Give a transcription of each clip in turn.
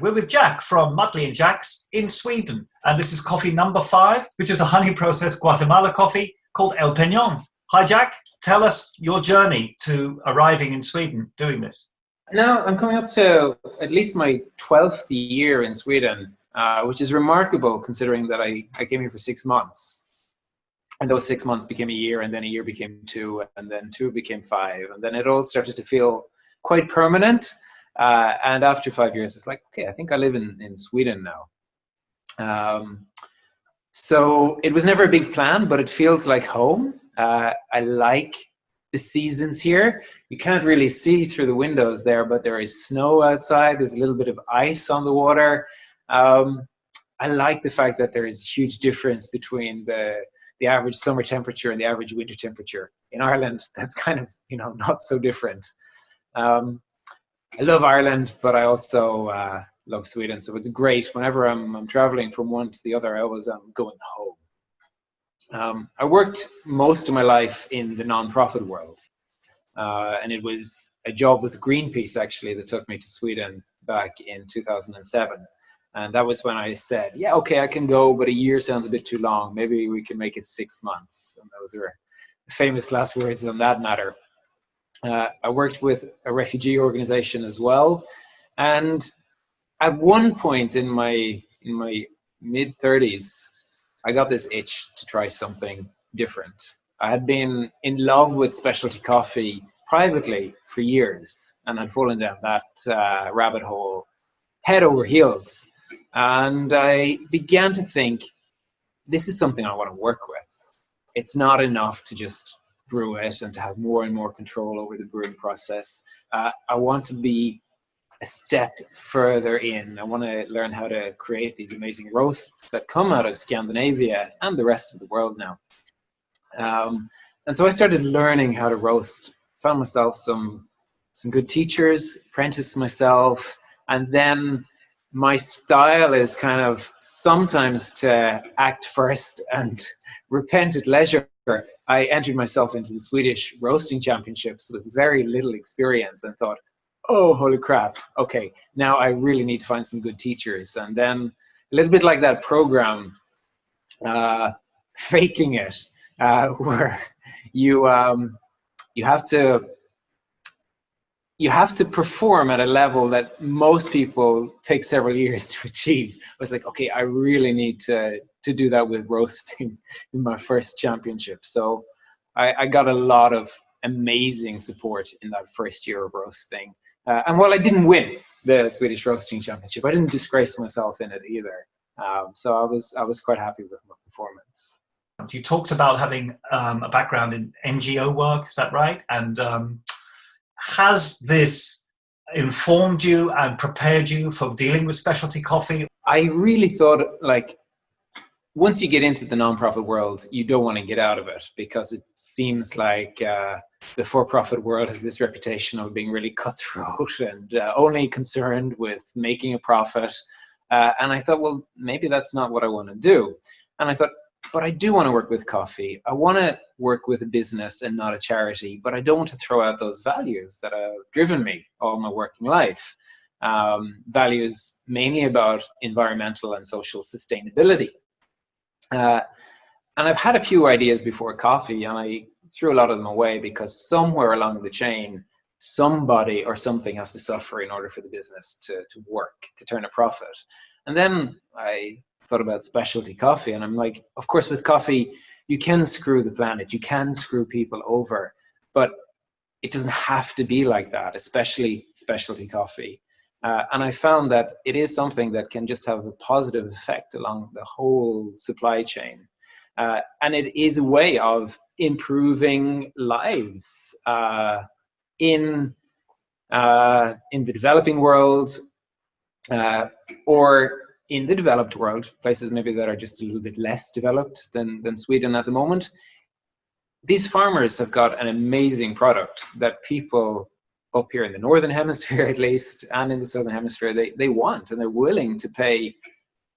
We're with Jack from Muttley and Jack's in Sweden, and this is coffee number 5, which is a honey-processed Guatemala coffee called El Penon. Hi, Jack. Tell us your journey to arriving in Sweden doing this. Now I'm coming up to at least my 12th year in Sweden, which is remarkable considering that I came here for 6 months. And those 6 months became a year, and then a year became 2, and then 2 became 5. And then it all started to feel quite permanent. And after 5 years, it's like, okay, I think I live in Sweden now. So it was never a big plan, but it feels like home. I like the seasons here. You can't really see through the windows there, but there is snow outside. There's a little bit of ice on the water. I like the fact that there is a huge difference between the average summer temperature and the average winter temperature. In Ireland, that's kind of, not so different. I love Ireland, but I also love Sweden. So it's great. Whenever I'm traveling from one to the other, I always am going home. I worked most of my life in the non-profit world. And it was a job with Greenpeace, actually, that took me to Sweden back in 2007. And that was when I said, yeah, okay, I can go, but a year sounds a bit too long. Maybe we can make it 6 months. And those are famous last words on that matter. I worked with a refugee organization as well. And at one point in my mid-30s, I got this itch to try something different. I had been in love with specialty coffee privately for years, and I'd fallen down that rabbit hole head over heels. And I began to think, this is something I want to work with. It's not enough to just brew it and to have more and more control over the brewing process. I want to be a step further in. I want to learn how to create these amazing roasts that come out of Scandinavia and the rest of the world now. And so I started learning how to roast. Found myself some good teachers, apprenticed myself, and then my style is kind of sometimes to act first and repent at leisure. I entered myself into the Swedish roasting championships with very little experience and thought, oh, holy crap. Okay, now I really need to find some good teachers. And then a little bit like that program, Faking It, where you have to perform at a level that most people take several years to achieve. I was like, okay, I really need to do that with roasting in my first championship. So I got a lot of amazing support in that first year of roasting. And while I didn't win the Swedish Roasting Championship, I didn't disgrace myself in it either. So I was quite happy with my performance. You talked about having a background in NGO work, is that right? And has this informed you and prepared you for dealing with specialty coffee? I really thought, like, once you get into the nonprofit world, you don't want to get out of it, because it seems like the for-profit world has this reputation of being really cutthroat and only concerned with making a profit. And I thought, well, maybe that's not what I want to do. And I thought, but I do want to work with coffee. I want to work with a business and not a charity, but I don't want to throw out those values that have driven me all my working life. Values mainly about environmental and social sustainability. And I've had a few ideas before coffee, and I threw a lot of them away because somewhere along the chain, somebody or something has to suffer in order for the business to work, to turn a profit. And then I thought about specialty coffee, and I'm like, of course, with coffee, you can screw the planet, you can screw people over, but it doesn't have to be like that, especially specialty coffee. And I found that it is something that can just have a positive effect along the whole supply chain. And it is a way of improving lives in the developing world, or in the developed world, places maybe that are just a little bit less developed than Sweden at the moment. These farmers have got an amazing product that people up here in the Northern Hemisphere, at least, and in the Southern Hemisphere, they want, and they're willing to pay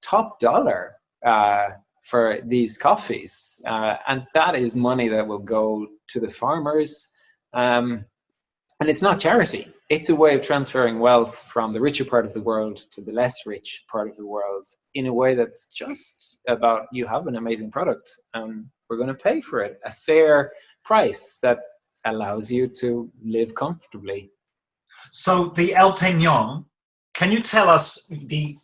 top dollar for these coffees. And that is money that will go to the farmers. And And it's not charity. It's a way of transferring wealth from the richer part of the world to the less rich part of the world in a way that's just about, you have an amazing product and we're going to pay for it a fair price that allows you to live comfortably. So the El Penon, can you tell us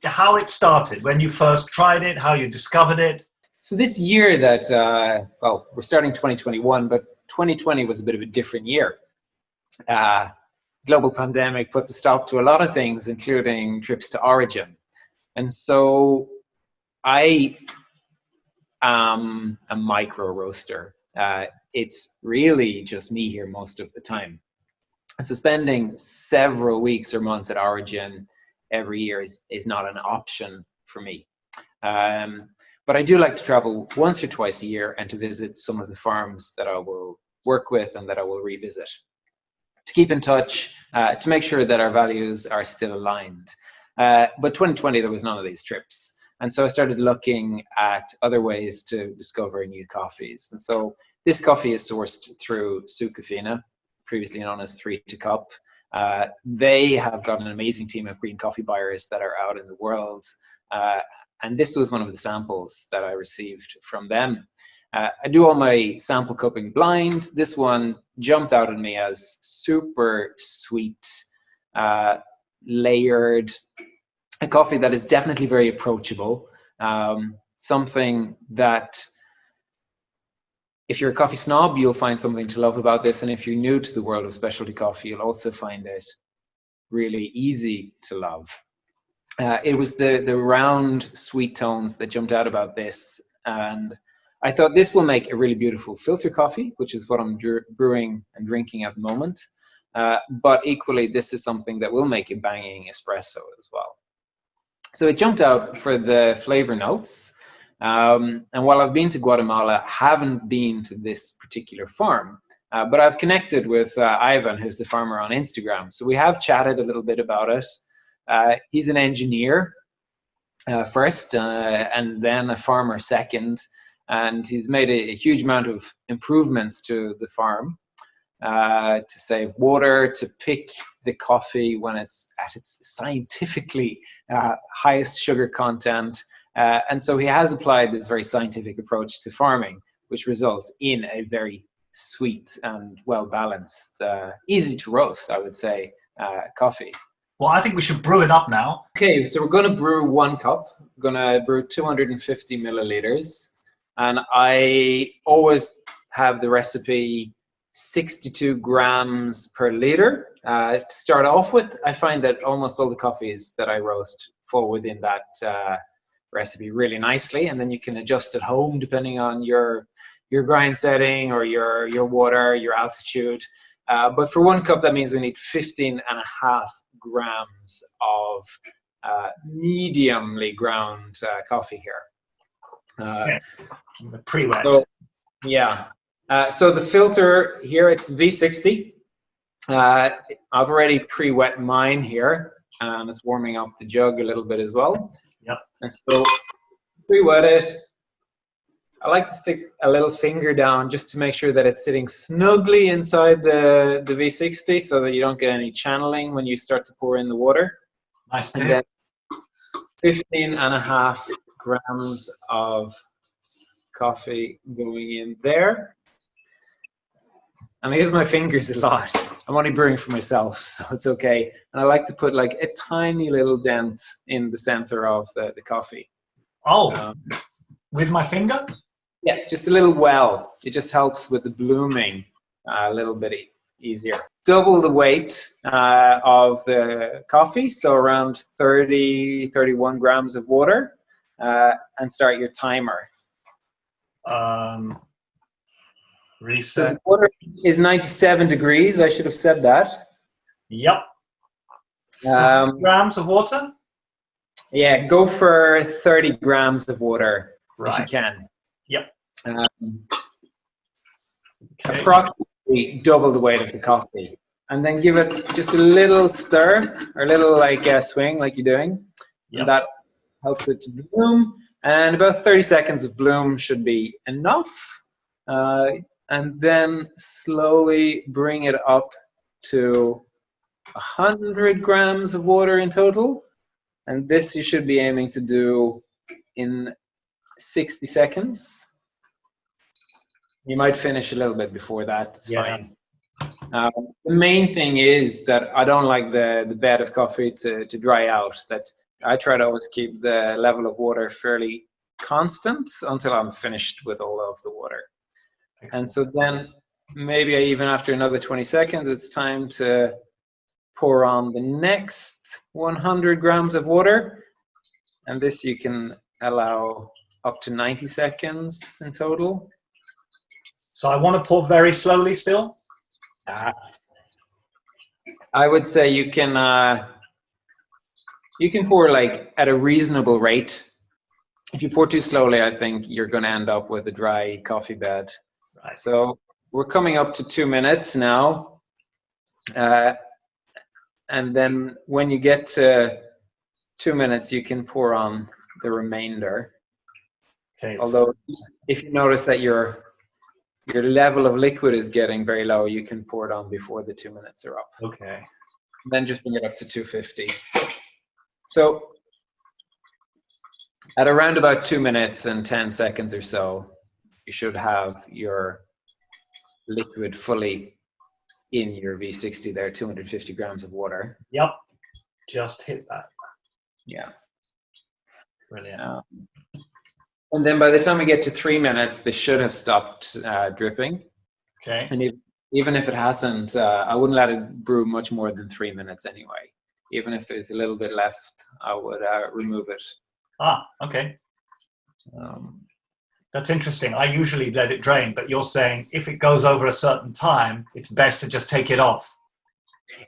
how it started, when you first tried it, how you discovered it? So this year that, well, we're starting 2021, but 2020 was a bit of a different year. Global pandemic puts a stop to a lot of things, including trips to origin. And so I am a micro roaster. It's really just me here most of the time. And so spending several weeks or months at origin every year is not an option for me. But I do like to travel once or twice a year and to visit some of the farms that I will work with and that I will revisit, to keep in touch, to make sure that our values are still aligned. But 2020, there was none of these trips. And so I started looking at other ways to discover new coffees. And so this coffee is sourced through Sucafina, previously known as 3 to Cup. They have got an amazing team of green coffee buyers that are out in the world. And this was one of the samples that I received from them. I do all my sample cupping blind. This one jumped out at me as super sweet, layered, a coffee that is definitely very approachable. Something that, if you're a coffee snob, you'll find something to love about this. And if you're new to the world of specialty coffee, you'll also find it really easy to love. It was the round, sweet tones that jumped out about this. And I thought this will make a really beautiful filter coffee, which is what I'm brewing and drinking at the moment. But equally, this is something that will make a banging espresso as well. So it jumped out for the flavor notes. And while I've been to Guatemala, haven't been to this particular farm. But I've connected with Ivan, who's the farmer, on Instagram. So we have chatted a little bit about it. He's an engineer first, and then a farmer second. And he's made a huge amount of improvements to the farm to save water, to pick the coffee when it's at its scientifically highest sugar content. And so he has applied this very scientific approach to farming, which results in a very sweet and well-balanced, easy to roast, I would say, coffee. Well, I think we should brew it up now. Okay, so we're going to brew 1 cup. We're going to brew 250 milliliters. And I always have the recipe 62 grams per liter. To start off with, I find that almost all the coffees that I roast fall within that recipe really nicely. And then you can adjust at home depending on your grind setting or your water, your altitude. But for 1 cup, that means we need 15.5 grams of mediumly ground coffee here. Pre-wet. So, yeah. So the filter here, it's V60. I've already pre-wet mine here, and it's warming up the jug a little bit as well. Yep. And so pre-wet it. I like to stick a little finger down just to make sure that it's sitting snugly inside the V60 so that you don't get any channeling when you start to pour in the water. Nice. And then 15.5 grams of coffee going in there. And I use my fingers a lot. I'm only brewing for myself, so it's okay. And I like to put like a tiny little dent in the center of the coffee. Oh, with my finger? Yeah, just a little well. It just helps with the blooming a little bit easier. Double the weight of the coffee, so around 31 grams of water, and start your timer. Reset. So the water is 97 degrees. I should have said that. Yep. Grams of water? Yeah, go for 30 grams of water if you can. Yep. Okay. Approximately double the weight of the coffee. And then give it just a little stir, or a little swing like you're doing. Yep. And that helps it to bloom. And about 30 seconds of bloom should be enough. And then slowly bring it up to 100 grams of water in total. And this you should be aiming to do in 60 seconds. You might finish a little bit before that, it's fine. The main thing is that I don't like the bed of coffee to dry out. That I try to always keep the level of water fairly constant until I'm finished with all of the water. Excellent. And so then maybe even after another 20 seconds, it's time to pour on the next 100 grams of water. And this you can allow up to 90 seconds in total. So I want to pour very slowly still? I would say you can pour like at a reasonable rate. If you pour too slowly, I think you're going to end up with a dry coffee bed. Right. So we're coming up to 2 minutes now. And then when you get to 2 minutes, you can pour on the remainder. Okay. Although if you notice that your level of liquid is getting very low, you can pour it on before the 2 minutes are up. Okay. Then just bring it up to 250. So at around about 2 minutes and 10 seconds or so, you should have your liquid fully in your V60 there, 250 grams of water. Yep, just hit that. Yeah. Brilliant. And then by the time we get to 3 minutes, this should have stopped dripping. Okay. And even if it hasn't, I wouldn't let it brew much more than 3 minutes anyway. Even if there's a little bit left, I would remove it. Ah, okay. That's interesting. I usually let it drain, but you're saying if it goes over a certain time, it's best to just take it off.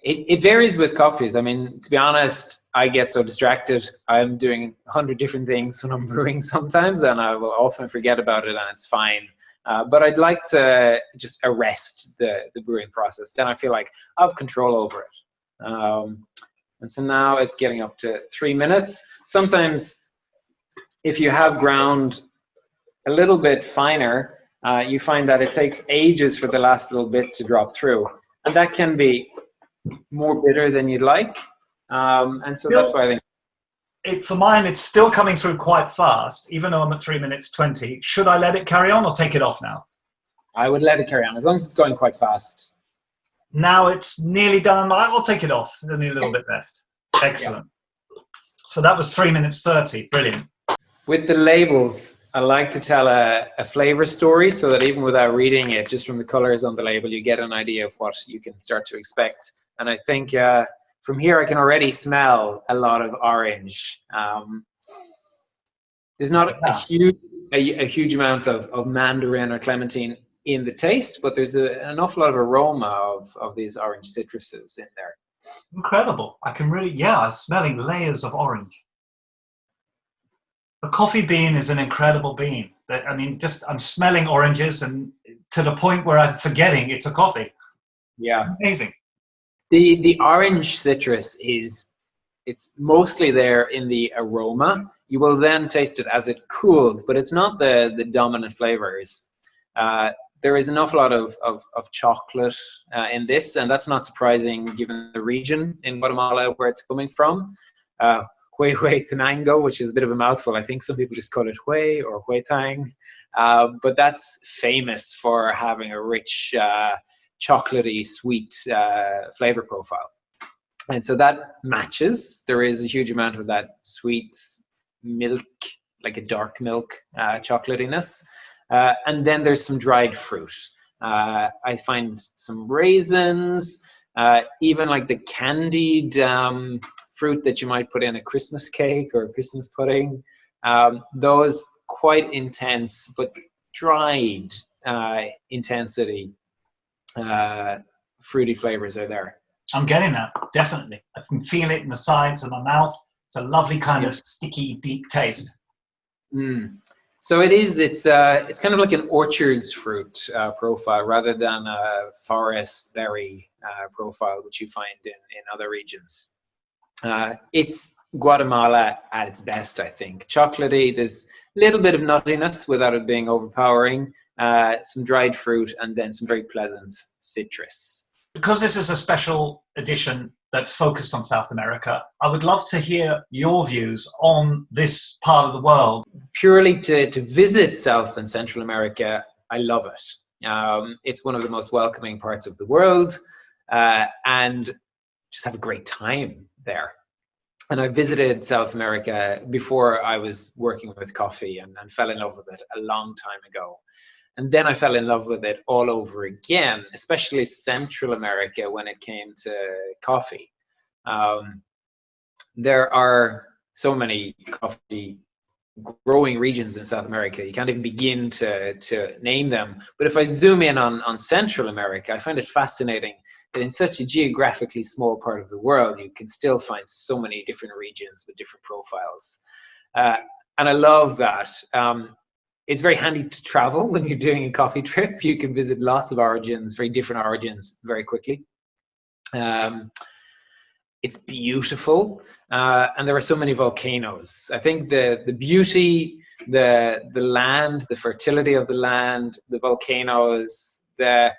It varies with coffees. I mean, to be honest, I get so distracted. I'm doing 100 different things when I'm brewing sometimes, and I will often forget about it, and it's fine. But I'd like to just arrest the brewing process. Then I feel like I have control over it. And so now it's getting up to 3 minutes. Sometimes if you have ground a little bit finer, you find that it takes ages for the last little bit to drop through. And that can be more bitter than you'd like. And so that's why I think... For mine, it's still coming through quite fast, even though I'm at 3 minutes 20. Should I let it carry on or take it off now? I would let it carry on, as long as it's going quite fast. Now it's nearly done. I'll take it off. There's only a little bit left. Excellent. Yeah. So that was 3 minutes 30. Brilliant. With the labels, I like to tell a flavor story so that even without reading it, just from the colors on the label, you get an idea of what you can start to expect. And I think from here, I can already smell a lot of orange. There's not a huge amount of mandarin or clementine in the taste, but there's an awful lot of aroma of these orange citruses in there. Incredible. I can really, I'm smelling layers of orange. A coffee bean is an incredible bean. I mean, I'm smelling oranges and to the point where I'm forgetting it's a coffee. Yeah. Amazing. The orange citrus it's mostly there in the aroma. You will then taste it as it cools, but it's not the dominant flavors. There is an awful lot of chocolate in this, and that's not surprising given the region in Guatemala where it's coming from. Huehuetenango, which is a bit of a mouthful. I think some people just call it Hue or Huetang, but that's famous for having a rich, chocolatey, sweet flavor profile. And so that matches. There is a huge amount of that sweet milk, like a dark milk chocolatiness. And then there's some dried fruit. I find some raisins, even like the candied fruit that you might put in a Christmas cake or a Christmas pudding. Those quite intense, but dried intensity, fruity flavors are there. I'm getting that, definitely. I can feel it in the sides of my mouth. It's a lovely kind of sticky, deep taste. Mm. So it's kind of like an orchards fruit profile rather than a forest berry profile, which you find in other regions. It's Guatemala at its best, I think. Chocolatey, there's a little bit of nuttiness without it being overpowering, some dried fruit, and then some very pleasant citrus. Because this is a special edition that's focused on South America, I would love to hear your views on this part of the world. Purely to visit South and Central America, I love it. It's one of the most welcoming parts of the world, and just have a great time there. And I visited South America before I was working with coffee and fell in love with it a long time ago. And then I fell in love with it all over again, especially Central America when it came to coffee. There are so many coffee growing regions in South America. You can't even begin to name them. But if I zoom in on Central America, I find it fascinating that in such a geographically small part of the world, you can still find so many different regions with different profiles. And I love that. It's very handy to travel when you're doing a coffee trip. You can visit lots of origins, very different origins, very quickly. It's beautiful, and there are so many volcanoes. I think the beauty, the land, the fertility of the land, the volcanoes, the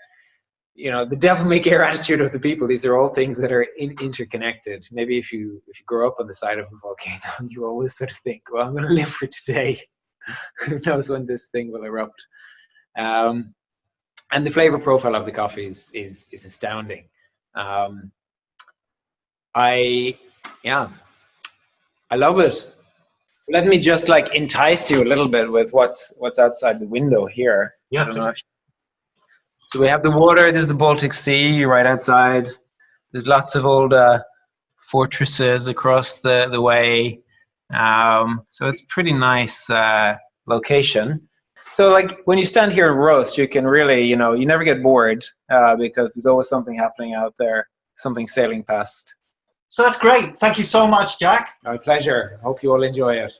devil-may-care attitude of the people. These are all things that are interconnected. Maybe if you grow up on the side of a volcano, you always sort of think, well, I'm going to live for today. Who knows when this thing will erupt? And the flavor profile of the coffee is astounding. I love it. Let me just like entice you a little bit with what's outside the window here. Yeah. I don't know. So we have the water. This is the Baltic Sea right outside. There's lots of old fortresses across the way. So it's a pretty nice location. So like when you stand here and roast, you can really, you never get bored because there's always something happening out there, something sailing past. So that's great. Thank you so much, Jack. My pleasure. Hope you all enjoy it.